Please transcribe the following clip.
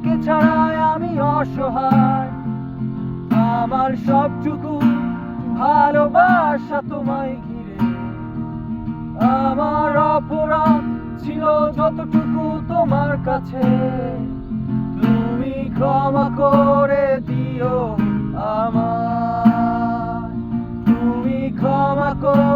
তোমাকে ছাড়াই আমি অসহায়। আমার সবটুকু ভালোবাসা তোমায় ঘিরে। আমার অপরাধ ছিল যতটুকু তোমার কাছে, তুমি ক্ষমা করে দিও আমায়, তুমি ক্ষমা করে